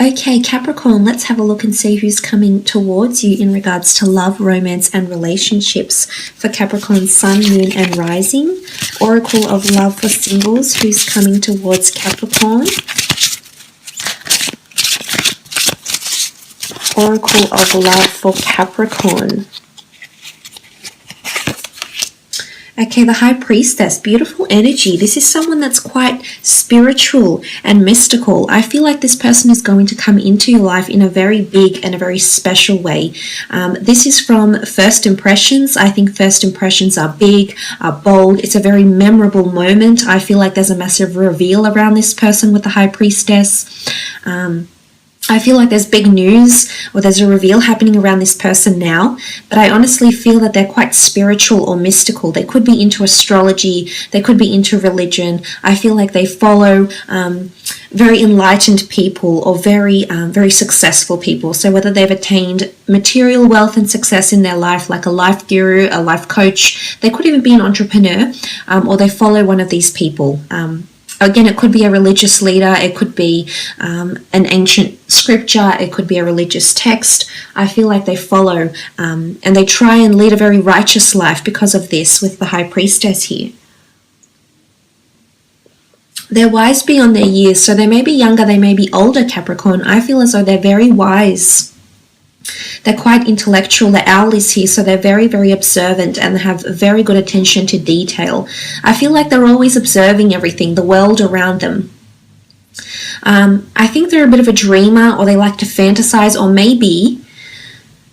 Okay, Capricorn, let's have a look and see who's coming towards you in regards to love, romance, and relationships for Capricorn, Sun, Moon, and Rising. Oracle of Love for singles, who's coming towards Capricorn. Oracle of Love for Capricorn. Okay, the High Priestess, beautiful energy. This is someone that's quite spiritual and mystical. I feel like this person is going to come into your life in a very big and a very special way. This is from first impressions. I think first impressions are big, are bold. It's a very memorable moment. I feel like there's a massive reveal around this person with the High Priestess. I feel like there's big news or there's a reveal happening around this person now, but I honestly feel that they're quite spiritual or mystical. They could be into astrology, they could be into religion. I feel like they follow very enlightened people or very successful people. So whether they've attained material wealth and success in their life, like a life guru, a life coach, they could even be an entrepreneur, or they follow one of these people. Again, it could be a religious leader, it could be an ancient scripture, it could be a religious text. I feel like they follow and they try and lead a very righteous life because of this with the High Priestess here. They're wise beyond their years, so they may be younger, they may be older, Capricorn. I feel as though they're very wise. They're quite intellectual. The owl is here, so they're very observant and have very good attention to detail. I feel like they're always observing everything, the world around them. I think they're a bit of a dreamer, or they like to fantasize, or maybe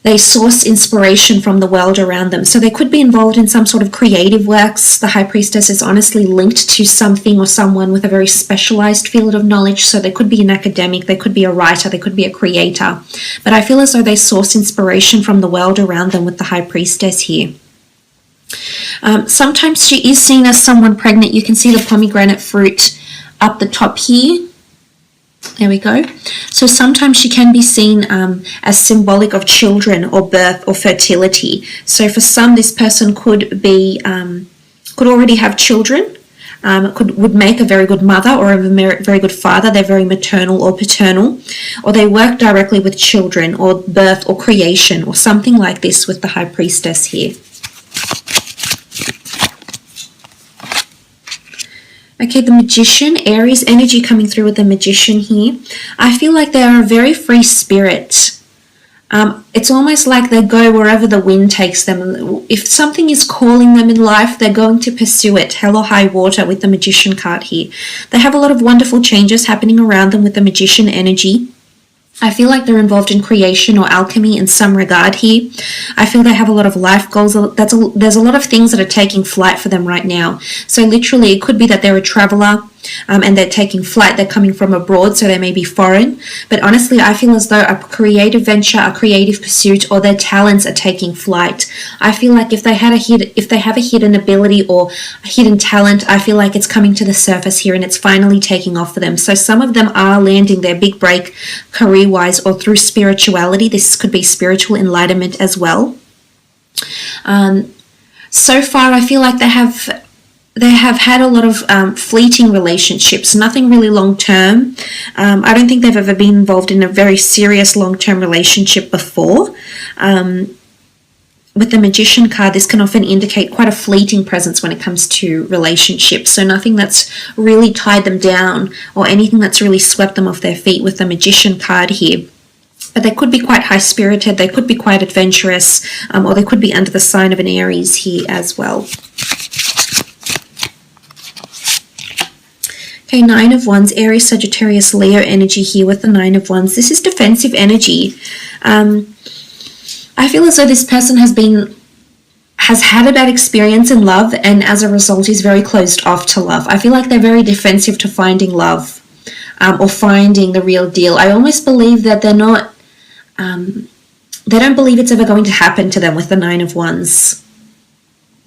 they source inspiration from the world around them. So they could be involved in some sort of creative works. The High Priestess is honestly linked to something or someone with a very specialized field of knowledge. So they could be an academic, they could be a writer, they could be a creator. But I feel as though they source inspiration from the world around them with the High Priestess here. Sometimes she is seen as someone pregnant. You can see the pomegranate fruit up the top here. There we go. So sometimes she can be seen as symbolic of children or birth or fertility. So for some, this person could be could already have children, would make a very good mother or a very good father. They're very maternal or paternal, or they work directly with children or birth or creation or something like this with the High Priestess here. Okay, the Magician, Aries energy coming through with the Magician here. I feel like they are a very free spirit. It's almost like they go wherever the wind takes them. If something is calling them in life, they're going to pursue it. Hell or high water with the Magician card here. They have a lot of wonderful changes happening around them with the Magician energy. I feel like they're involved in creation or alchemy in some regard here. I feel they have a lot of life goals. There's a lot of things that are taking flight for them right now. So literally, it could be that they're a traveler and they're taking flight. They're coming from abroad, so they may be foreign. But honestly, I feel as though a creative venture, a creative pursuit, or their talents are taking flight. I feel like if they have a hidden ability or a hidden talent, I feel like it's coming to the surface here and it's finally taking off for them. So some of them are landing their big break career-wise or through spirituality. This could be spiritual enlightenment as well. So far, I feel like they have had a lot of fleeting relationships, nothing really long-term. I don't think they've ever been involved in a very serious long-term relationship before. With the Magician card, this can often indicate quite a fleeting presence when it comes to relationships. So nothing that's really tied them down or anything that's really swept them off their feet with the Magician card here. But they could be quite high-spirited, they could be quite adventurous, or they could be under the sign of an Aries here as well. Okay, Nine of Wands, Aries, Sagittarius, Leo energy here with the Nine of Wands. This is defensive energy. I feel as though this person has had a bad experience in love and as a result is very closed off to love. I feel like they're very defensive to finding love or finding the real deal. I almost believe that they're not, they don't believe it's ever going to happen to them with the Nine of Wands.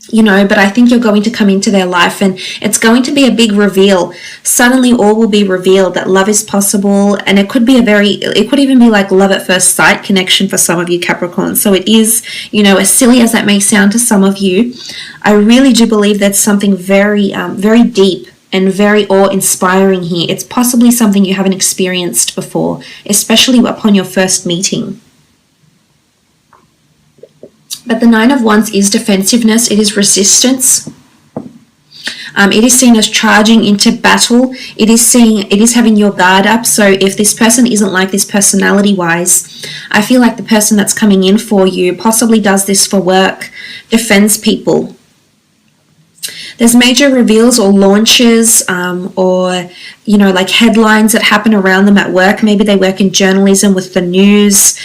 You know, but I think you're going to come into their life and it's going to be a big reveal. Suddenly all will be revealed that love is possible, and it could even be like love at first sight connection for some of you Capricorn. So it is, you know, as silly as that may sound to some of you, I really do believe that's something very, very deep and very awe-inspiring here. It's possibly something you haven't experienced before, especially upon your first meeting. But the Nine of Wands is defensiveness. It is resistance. It is seen as charging into battle. It is having your guard up. So if this person isn't like this personality-wise, I feel like the person that's coming in for you possibly does this for work, defends people. There's major reveals or launches or, you know, like headlines that happen around them at work. Maybe they work in journalism with the news,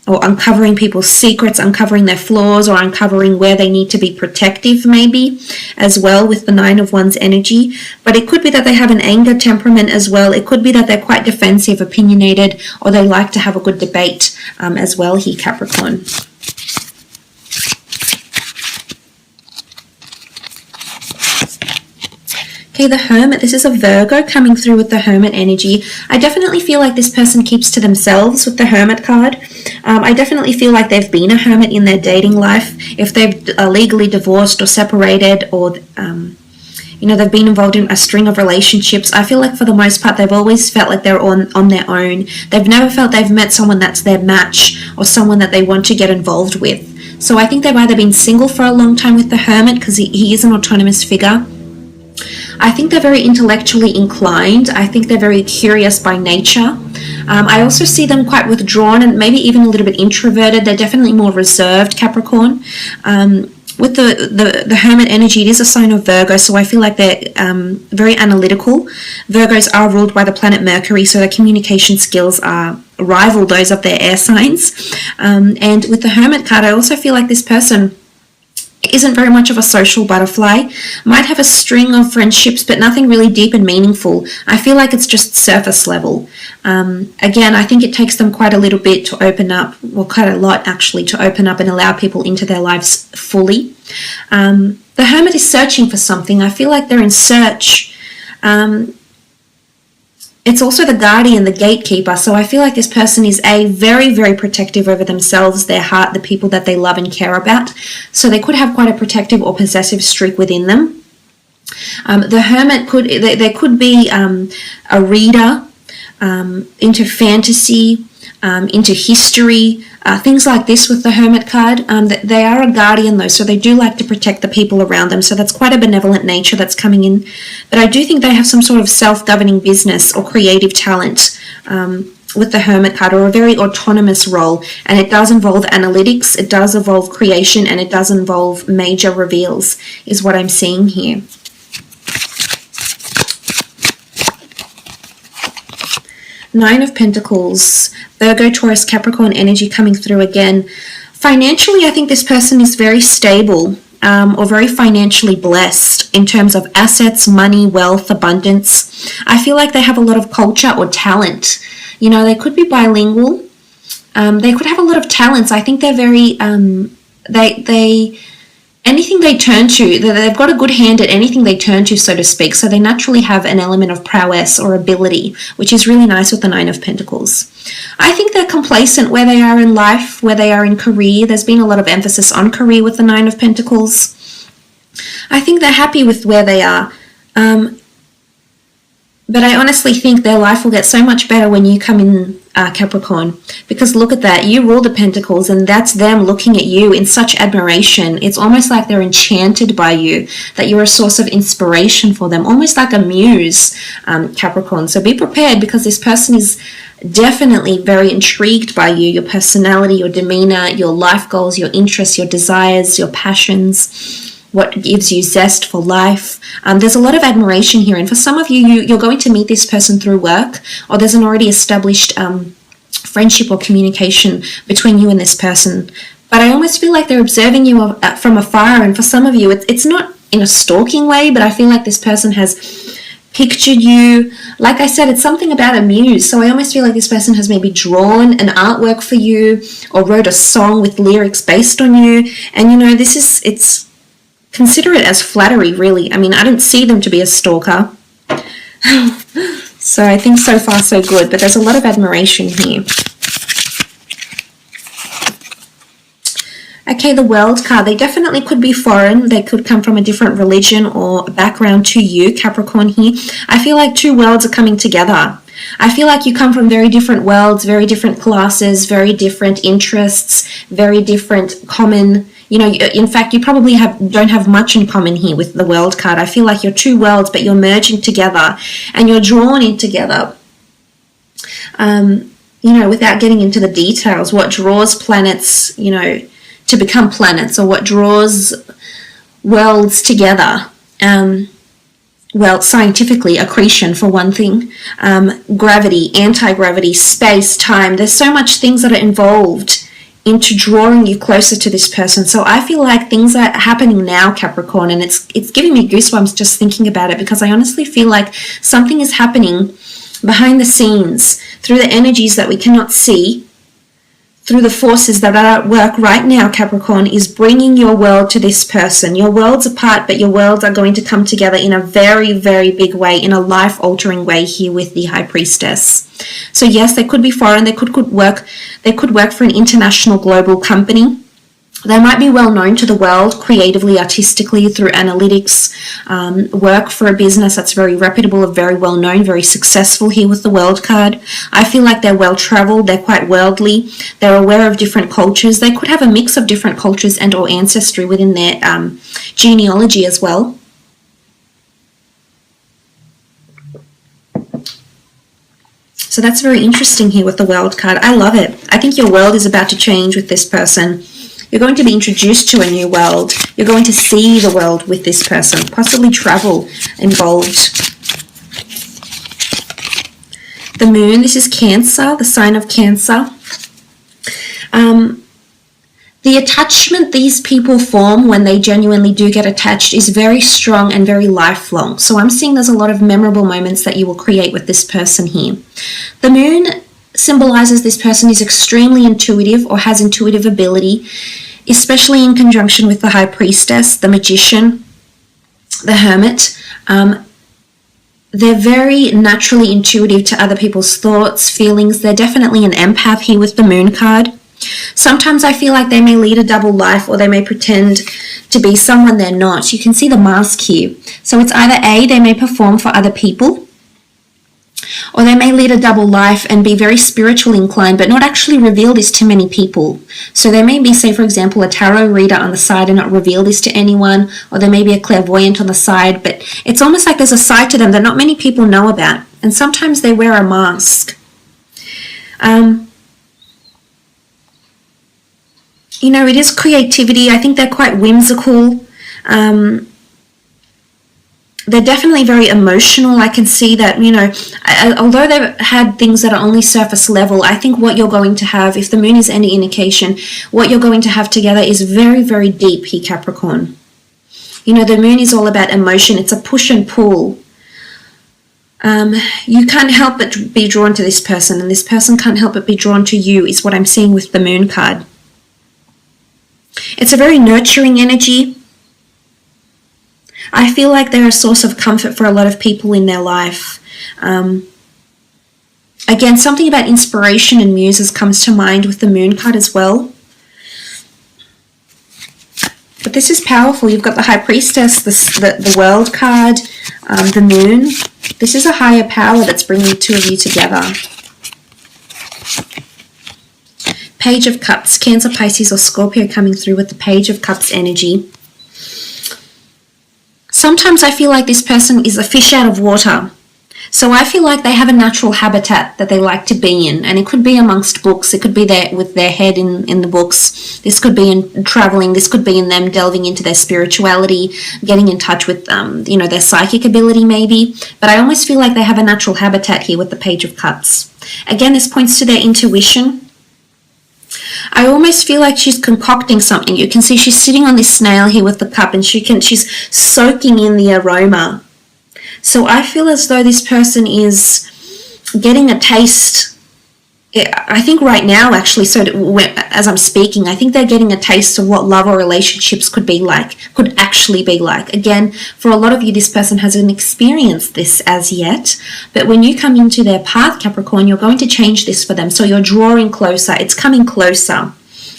or uncovering people's secrets, uncovering their flaws, or uncovering where they need to be protective maybe as well with the Nine of Wands energy. But it could be that they have an anger temperament as well. It could be that they're quite defensive, opinionated, or they like to have a good debate as well here, Capricorn. Okay, the Hermit. This is a Virgo coming through with the Hermit energy. I definitely feel like this person keeps to themselves with the Hermit card. I definitely feel like they've been a hermit in their dating life. If they've legally divorced or separated, or you know, they've been involved in a string of relationships, I feel like for the most part they've always felt like they're on their own. They've never felt they've met someone that's their match or someone that they want to get involved with. So I think they've either been single for a long time with the Hermit, because he is an autonomous figure. I think they're very intellectually inclined. I think they're very curious by nature. I also see them quite withdrawn and maybe even a little bit introverted. They're definitely more reserved, Capricorn. With the Hermit energy, it is a sign of Virgo, so I feel like they're very analytical. Virgos are ruled by the planet Mercury, so their communication skills are rival those of their air signs. And with the Hermit card, I also feel like this person isn't very much of a social butterfly, might have a string of friendships, but nothing really deep and meaningful. I feel like it's just surface level. Again, I think it takes them quite a little bit to open up, well, quite a lot actually, to open up and allow people into their lives fully. The Hermit is searching for something. I feel like they're in search. It's also the guardian, the gatekeeper. So I feel like this person is very, very protective over themselves, their heart, the people that they love and care about. So they could have quite a protective or possessive streak within them. The Hermit there could be a reader into fantasy, into history, things like this with the Hermit card. They are a guardian though, so they do like to protect the people around them, so that's quite a benevolent nature that's coming in. But I do think they have some sort of self-governing business or creative talent with the Hermit card, or a very autonomous role, and it does involve analytics, it does involve creation, and it does involve major reveals, is what I'm seeing here. Nine of Pentacles, Virgo, Taurus, Capricorn energy coming through again. Financially, I think this person is very stable or very financially blessed in terms of assets, money, wealth, abundance. I feel like they have a lot of culture or talent. You know, they could be bilingual. They could have a lot of talents. I think they're very, anything they turn to, they've got a good hand at anything they turn to, so to speak. So they naturally have an element of prowess or ability, which is really nice with the Nine of Pentacles. I think they're complacent where they are in life, where they are in career. There's been a lot of emphasis on career with the Nine of Pentacles. I think they're happy with where they are. But I honestly think their life will get so much better when you come in, Capricorn, because look at that, you rule the Pentacles, and that's them looking at you in such admiration. It's almost like they're enchanted by you, that you're a source of inspiration for them, almost like a muse, Capricorn. So be prepared, because this person is definitely very intrigued by you, your personality, your demeanor, your life goals, your interests, your desires, your passions, what gives you zest for life. There's a lot of admiration here, and for some of you, you're going to meet this person through work, or there's an already established friendship or communication between you and this person. But I almost feel like they're observing you from afar, and for some of you, it's not in a stalking way, but I feel like this person has pictured you. Like I said, it's something about a muse, so I almost feel like this person has maybe drawn an artwork for you, or wrote a song with lyrics based on you, and you know, it's consider it as flattery, really. I mean, I don't see them to be a stalker. So I think so far so good, but there's a lot of admiration here. Okay, the World card, they definitely could be foreign. They could come from a different religion or background to you, Capricorn here. I feel like two worlds are coming together. I feel like you come from very different worlds, very different classes, very different interests, very different common, in fact, you probably don't have much in common here with the World card. I feel like you're two worlds, but you're merging together and you're drawn in together. Without getting into the details, what draws planets, to become planets, or what draws worlds together. Well, scientifically, accretion for one thing, gravity, anti-gravity, space, time. There's so much things that are involved into drawing you closer to this person. So I feel like things are happening now, Capricorn, and it's giving me goosebumps just thinking about it, because I honestly feel like something is happening behind the scenes through the energies that we cannot see, through the forces that are at work right now, Capricorn, is bringing your world to this person. Your worlds apart, but your worlds are going to come together in a very, very big way, in a life-altering way here with the High Priestess. So yes, they could be foreign. They could work for an international global company. They might be well known to the world creatively, artistically, through analytics, work for a business that's very reputable, very well known, very successful here with the World card. I feel like they're well traveled, they're quite worldly, they're aware of different cultures. They could have a mix of different cultures and or ancestry within their genealogy as well. So that's very interesting here with the World card. I love it. I think your world is about to change with this person. You're going to be introduced to a new world. You're going to see the world with this person, possibly travel involved. The Moon, this is Cancer, the sign of Cancer. The attachment these people form when they genuinely do get attached is very strong and very lifelong. So I'm seeing there's a lot of memorable moments that you will create with this person here. The Moon symbolizes this person is extremely intuitive or has intuitive ability, especially in conjunction with the High Priestess, the Magician, the Hermit. They're very naturally intuitive to other people's thoughts, feelings. They're definitely an empath here with the Moon card. Sometimes I feel like they may lead a double life, or they may pretend to be someone they're not. You can see the mask here. So it's either A, they may perform for other people, or they may lead a double life and be very spiritually inclined, but not actually reveal this to many people. So there may be, say, for example, a tarot reader on the side and not reveal this to anyone, or there may be a clairvoyant on the side, but it's almost like there's a side to them that not many people know about. And sometimes they wear a mask. It is creativity. I think they're quite whimsical. They're definitely very emotional. I can see that, although they've had things that are only surface level, I think what you're going to have, if the Moon is any indication, what you're going to have together is very, very deep here, Capricorn. The Moon is all about emotion. It's a push and pull. You can't help but be drawn to this person, and this person can't help but be drawn to you, is what I'm seeing with the Moon card. It's a very nurturing energy. I feel like they're a source of comfort for a lot of people in their life. Again, something about inspiration and muses comes to mind with the Moon card as well. But this is powerful. You've got the High Priestess, the World card, the Moon. This is a higher power that's bringing the two of you together. Page of Cups, Cancer, Pisces, or Scorpio coming through with the Page of Cups energy. Sometimes I feel like this person is a fish out of water. So I feel like they have a natural habitat that they like to be in. And it could be amongst books. It could be there with their head in the books. This could be in traveling. This could be in them delving into their spirituality, getting in touch with, their psychic ability maybe. But I almost feel like they have a natural habitat here with the Page of Cups. Again, this points to their intuition. I almost feel like she's concocting something. You can see she's sitting on this snail here with the cup, and she's soaking in the aroma. So I feel as though this person is getting a taste. I think right now, actually, as I'm speaking, I think they're getting a taste of what love or relationships could actually be like. Again, for a lot of you, this person hasn't experienced this as yet, but when you come into their path, Capricorn, you're going to change this for them. So you're drawing closer. It's coming closer.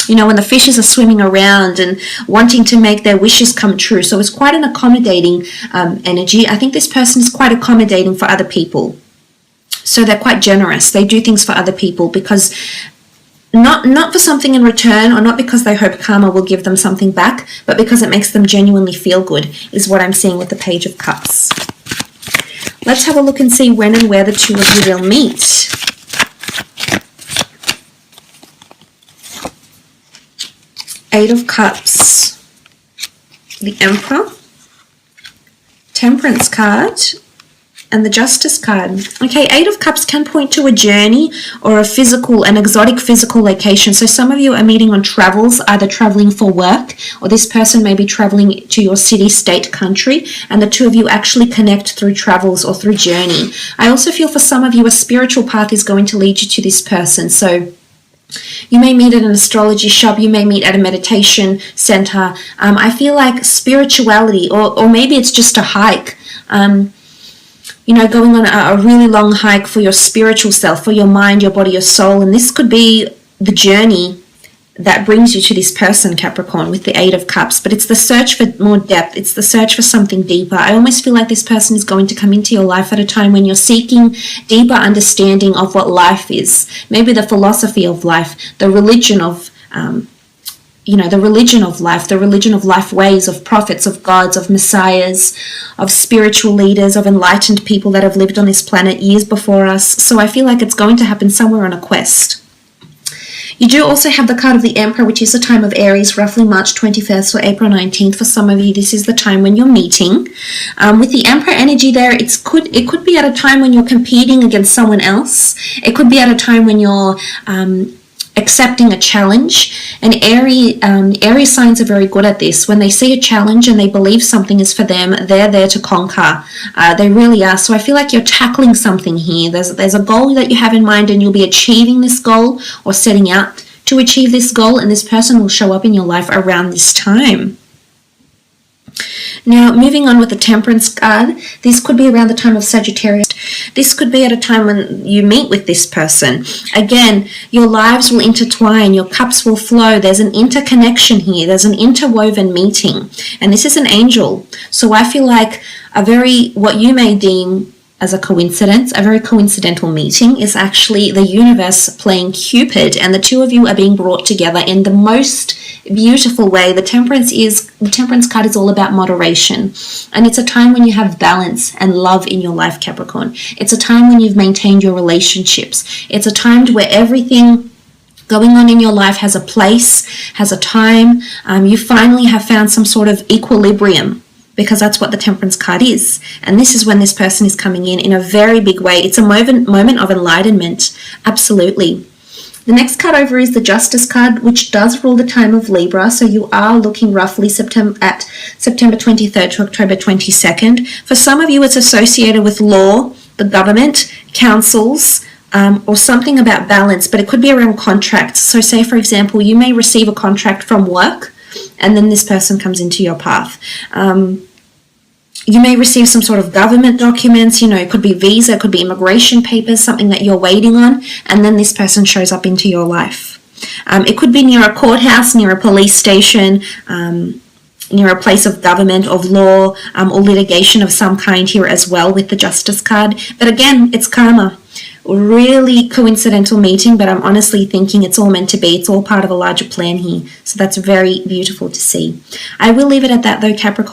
you know, when the fishes are swimming around and wanting to make their wishes come true. So it's quite an accommodating energy. I think this person is quite accommodating for other people. So they're quite generous. They do things for other people because not for something in return, or not because they hope karma will give them something back, but because it makes them genuinely feel good, is what I'm seeing with the Page of Cups. Let's have a look and see when and where the two of you will meet. Eight of Cups, the Emperor, Temperance card, and the Justice card. Okay, Eight of Cups can point to a journey or an exotic physical location. So some of you are meeting on travels, either traveling for work, or this person may be traveling to your city, state, country, and the two of you actually connect through travels or through journey. I also feel for some of you a spiritual path is going to lead you to this person. So you may meet at an astrology shop, you may meet at a meditation center. I feel like spirituality, or maybe it's just a hike. You know, going on a really long hike for your spiritual self, for your mind, your body, your soul. And this could be the journey that brings you to this person, Capricorn, with the Eight of Cups. But it's the search for more depth. It's the search for something deeper. I almost feel like this person is going to come into your life at a time when you're seeking deeper understanding of what life is. Maybe the philosophy of life, the religion of the religion of life, the religion of life ways, of prophets, of gods, of messiahs, of spiritual leaders, of enlightened people that have lived on this planet years before us. So I feel like it's going to happen somewhere on a quest. You do also have the card of the Emperor, which is the time of Aries, roughly March 21st or April 19th. For some of you, this is the time when you're meeting. With the Emperor energy there, it could be at a time when you're competing against someone else. It could be at a time when you're accepting a challenge. And Aries signs are very good at this. When they see a challenge and they believe something is for them, they're there to conquer. They really are. So I feel like you're tackling something here. There's a goal that you have in mind, and you'll be achieving this goal or setting out to achieve this goal, and this person will show up in your life around this time. Now, moving on with the Temperance card, this could be around the time of Sagittarius. This could be at a time when you meet with this person. Again, your lives will intertwine, your cups will flow. There's an interconnection here. There's an interwoven meeting. And this is an angel. So I feel like what you may deem as a coincidence, a very coincidental meeting, is actually the universe playing Cupid, and the two of you are being brought together in the most beautiful way. The Temperance card is all about moderation, and it's a time when you have balance and love in your life, Capricorn. It's a time when you've maintained your relationships. It's a time where everything going on in your life has a place, has a time. You finally have found some sort of equilibrium, because that's what the Temperance card is. And this is when this person is coming in a very big way. It's a moment of enlightenment. Absolutely. The next card over is the Justice card, which does rule the time of Libra. So you are looking roughly September 23rd to October 22nd. For some of you, it's associated with law, the government, councils, or something about balance, but it could be around contracts. So say, for example, you may receive a contract from work, and then this person comes into your path. You may receive some sort of government documents, it could be visa, it could be immigration papers, something that you're waiting on, and then this person shows up into your life. It could be near a courthouse, near a police station, near a place of government, of law, or litigation of some kind here as well with the Justice card. But again, it's karma. Really coincidental meeting, but I'm honestly thinking it's all meant to be. It's all part of a larger plan here. So that's very beautiful to see. I will leave it at that though, Capricorn.